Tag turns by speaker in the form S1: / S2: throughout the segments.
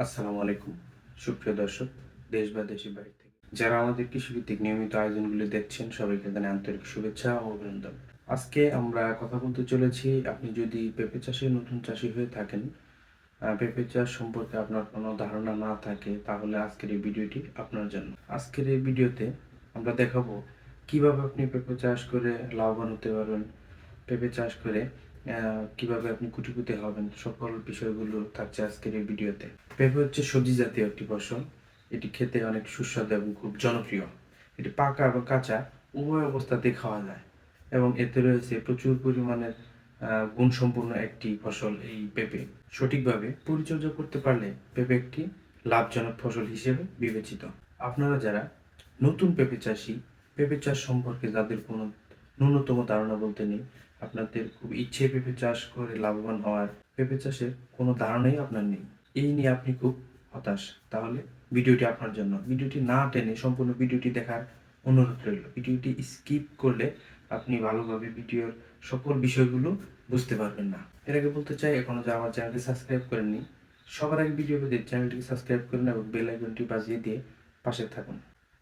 S1: আসসালামু আলাইকুম সুপ্রিয় দর্শক, দেশ বা দেশের বাইরে থেকে যারা আমাদের কৃষিভিত্তিক নিয়মিত আয়োজনগুলো দেখছেন সবাইকে জানাই আন্তরিক শুভেচ্ছা ও অভিনন্দন। আজকে আমরা কথা বলতে চলেছি, আপনি যদি পেঁপে চাষে নতুন চাষী হয়ে থাকেন, পেঁপে চাষ সম্পর্কে আপনার কোনো ধারণা না থাকে, তাহলে আজকের এই ভিডিওটি আপনার জন্য। আজকের এই ভিডিওতে আমরা দেখাবো কিভাবে আপনি পেঁপে চাষ করে লাভবান হতে পারবেন, পেঁপে চাষ করে কিভাবে আপনি কোটিপতি হবেন, সকল বিষয়গুলো থাকছে আজকের এই ভিডিওতে। পেঁপে হচ্ছে সবজি জাতীয় একটি ফসল। এটি খেতে অনেক সুস্বাদু এবং খুব জনপ্রিয়। এটি পাকা এবং কাঁচা উভয় অবস্থাতেই খাওয়া যায় এবং এতে রয়েছে প্রচুর পরিমাণের গুণসম্পন্ন একটি ফসল এই পেঁপে। সঠিকভাবে পরিচর্যা করতে পারলে পেঁপে একটি লাভজনক ফসল হিসেবে বিবেচিত। আপনারা যারা নতুন পেঁপে চাষি, পেঁপে চাষ সম্পর্কে যাদের কোনো ন্যূনতম ধারণা বলতে নেই, আপনাদের খুব ইচ্ছে পেঁপে চাষ করে লাভবান হওয়ার, পেঁপে চাষের কোনো ধারণাই আপনার নেই, এই নিয়ে আপনি খুব হতাশ, তাহলে ভিডিওটি আপনার জন্য। ভিডিওটি না টেনে সম্পূর্ণ ভিডিওটি দেখার অনুরোধ রইল। ভিডিওটি স্কিপ করলে আপনি ভালোভাবে ভিডিওর সকল বিষয়গুলো বুঝতে পারবেন না। এর আগে বলতে চাই, এখনো যারা আমার চ্যানেলটি সাবস্ক্রাইব করেননি, সবার আগে ভিডিও পেতে চ্যানেলটিকে সাবস্ক্রাইব করুন এবং বেল আইকনটি বাজিয়ে দিয়ে পাশে থাকুন।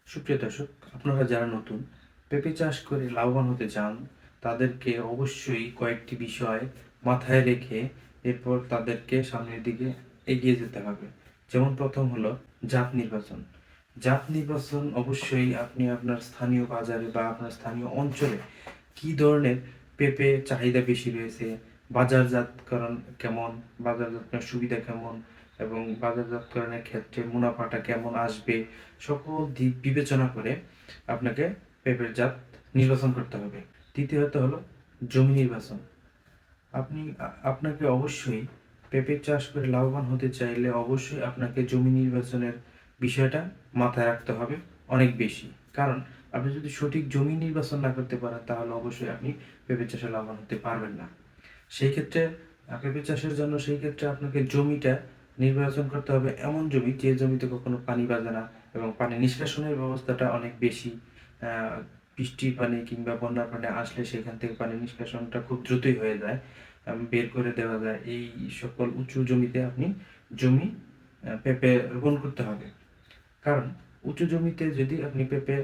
S1: সুপ্রিয় দর্শক, আপনারা যারা নতুন পেঁপে চাষ করে লাভবান হতে চান, তাদেরকে অবশ্যই কয়েকটি বিষয় মাথায় রেখে এরপর তাদেরকে সামনের দিকে এগিয়ে যেতে হবে। যেমন প্রথম হলো জাত নির্বাচন। জাত নির্বাচন অবশ্যই আপনি আপনার স্থানীয় বাজারে বা আপনার স্থানীয় অঞ্চলে কি ধরনের পেঁপে চাহিদা বেশি রয়েছে, বাজারজাতকরণ কেমন, বাজারজাতকরণের সুবিধা কেমন এবং বাজারজাতকরণের ক্ষেত্রে মুনাফাটা কেমন আসবে, সকল দিক বিবেচনা করে আপনাকে পেঁপের জাত নির্বাচন করতে হবে। দ্বিতীয়ত হলো জমি নির্বাচন। আপনাকে অবশ্যই পেঁপে চাষ করে লাভবান হতে চাইলে অবশ্যই আপনাকে জমি নির্বাচনের বিষয়টা মাথায় রাখতে হবে অনেক বেশি। কারণ আপনি যদি সঠিক জমি নির্বাচন না করতে পারেন, তাহলে অবশ্যই আপনি পেঁপে চাষে লাভবান হতে পারবেন না। সেই ক্ষেত্রে পেঁপে চাষের জন্য সেই ক্ষেত্রে আপনাকে জমিটা নির্বাচন করতে হবে এমন জমি, যে জমিতে কখনো পানি বাজে না এবং পানি নিষ্কাশনের ব্যবস্থাটা অনেক বেশি। আহ, বৃষ্টির পানি কিংবা বন্যার পানি আসলে সেখান থেকে পানি নিষ্কাশনটা খুব দ্রুতই হয়ে যায়, বের করে দেওয়া যায়। এই সকল উঁচু জমিতে আপনি জমি পেঁপে রোপণ করতে হবে। কারণ উঁচু জমিতে যদি আপনি পেঁপে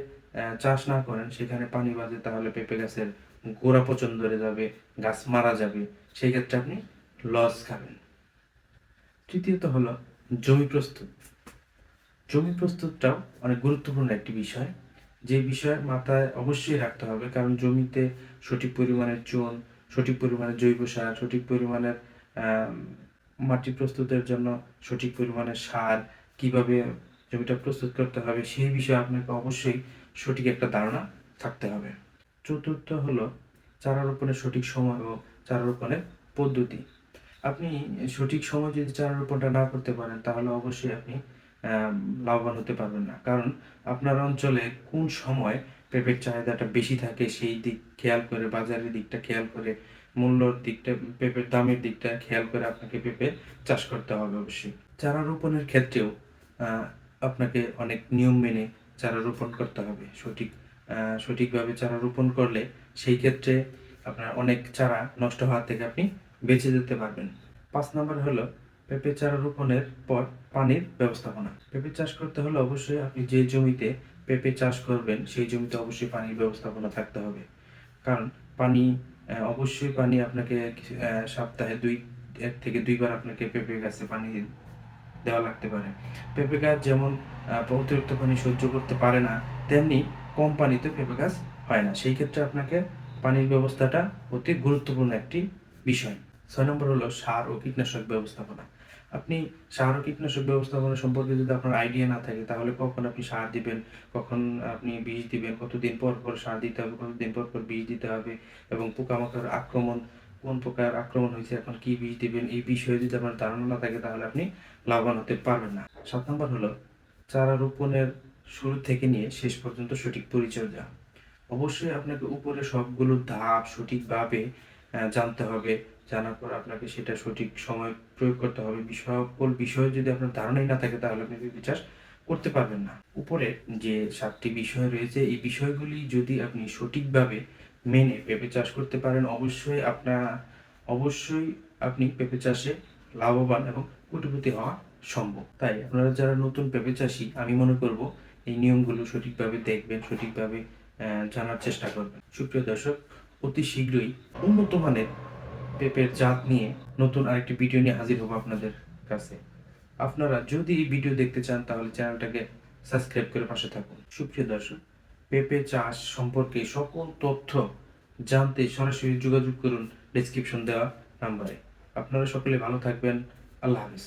S1: চাষ না করেন, সেখানে পানি বাজে, তাহলে পেঁপে গাছের গোড়া পচন ধরে যাবে, গাছ মারা যাবে, সেই ক্ষেত্রে আপনি লস খাবেন। তৃতীয়ত হলো জমি প্রস্তুত। জমি প্রস্তুতটাও অনেক গুরুত্বপূর্ণ একটি বিষয়, যে বিষয় মাথায় অবশ্যই রাখতে হবে। কারণ জমিতে সঠিক পরিমাণের চুন, সঠিক পরিমাণের জৈব সার, সঠিক পরিমাণের আহ, মাটি প্রস্তুতের জন্য সঠিক পরিমাণের সার, কিভাবে জমিটা প্রস্তুত করতে হবে, সেই বিষয়ে আপনাকে অবশ্যই সঠিক একটা ধারণা থাকতে হবে। চতুর্থ হলো চারা রোপণের সঠিক সময় ও চারা রোপণের পদ্ধতি। আপনি সঠিক সময় যদি চারা রোপণটা না করতে পারেন, তাহলে অবশ্যই আপনি লাভবান হতে পারবেন না। কারণ আপনার অঞ্চলে কোন সময় পেঁপের চাহিদাটা বেশি থাকে, সেই দিক খেয়াল করে, বাজারের দিকটা খেয়াল করে, মূল্যর দিকটা, পেঁপের দামের দিকটা খেয়াল করে আপনাকে পেঁপে চাষ করতে হবে অবশ্যই। চারা রোপণের ক্ষেত্রেও আপনাকে অনেক নিয়ম মেনে চারা রোপণ করতে হবে। সঠিকভাবে চারা রোপণ করলে সেই ক্ষেত্রে আপনার অনেক চারা নষ্ট হওয়া থেকে আপনি বেঁচে যেতে পারবেন। 5 নাম্বার হলো পেঁপে চারা রোপণের পর পানির ব্যবস্থাপনা। পেঁপে চাষ করতে হলে অবশ্যই আপনি যে জমিতে পেঁপে চাষ করবেন, সেই জমিতে অবশ্যই পানির ব্যবস্থাপনা থাকতে হবে। কারণ পানি, অবশ্যই পানি আপনাকে সপ্তাহে 1 থেকে 2 বার আপনাকে পেঁপে গাছে পানি দেওয়া লাগতে পারে। পেঁপে গাছ যেমন অতিরিক্ত পানি সহ্য করতে পারে না, তেমনি কম পানিতে পেঁপে গাছ হয় না। সেই ক্ষেত্রে আপনাকে পানির ব্যবস্থাটা অতি গুরুত্বপূর্ণ একটি বিষয়। 6 নম্বর হলো সার ও কীটনাশক ব্যবস্থাপনা। আপনি সার ও কীটনাশক ব্যবস্থাপনা সম্পর্কে যদি আপনার আইডিয়া না থাকে, তাহলে কখন আপনি সার দিবেন, কখন আপনি বীজ দিবেন, কতদিন পর পর সার দিতে হবে, কতদিন পর পর বীজ দিতে হবে এবং পোকামাকড় আক্রমণ, কোন প্রকার আক্রমণ হয়েছে, এখন কি বীজ দিবেন, এই বিষয়ে যদি আপনার ধারণা না থাকে, তাহলে আপনি লাভবান হতে পারবেন না। 7 নম্বর হলো চারা রোপণের শুরু থেকে নিয়ে শেষ পর্যন্ত সঠিক পরিচর্যা। অবশ্যই আপনাকে উপরে সবগুলো ধাপ সঠিকভাবে জানতে হবে। জানার পর আপনাকে সেটা সঠিক সময় প্রয়োগ করতে হবে। সকল বিষয়ে যদি আপনার ধারণাই না থাকে, তাহলে আপনি পেঁপে চাষ করতে পারবেন না। উপরে যে 7টি বিষয় রয়েছে, এই বিষয়গুলি যদি আপনি সঠিকভাবে মেনে পেঁপে চাষ করতে পারেন, অবশ্যই আপনি পেঁপে চাষে লাভবান এবং কোটিপতি হওয়া সম্ভব। তাই আপনারা যারা নতুন পেঁপে চাষি, আমি মনে করব এই নিয়মগুলো সঠিকভাবে দেখবেন, সঠিকভাবে জানার চেষ্টা করবেন। সুপ্রিয় দর্শক, অতি শীঘ্রই উন্নত মানের পেঁপের জাত নিয়ে নতুন আরেকটি ভিডিও নিয়ে হাজির হব আপনাদের কাছে। আপনারা যদি এই ভিডিও দেখতে চান তাহলে চ্যানেলটাকে সাবস্ক্রাইব করে পাশে থাকুন। সুপ্রিয় দর্শক, পেঁপে চাষ সম্পর্কে সকল তথ্য জানতে সরাসরি যোগাযোগ করুন ডেসক্রিপশন দেওয়া নাম্বারে। আপনারা সকলে ভালো থাকবেন। আল্লাহ হাফিজ।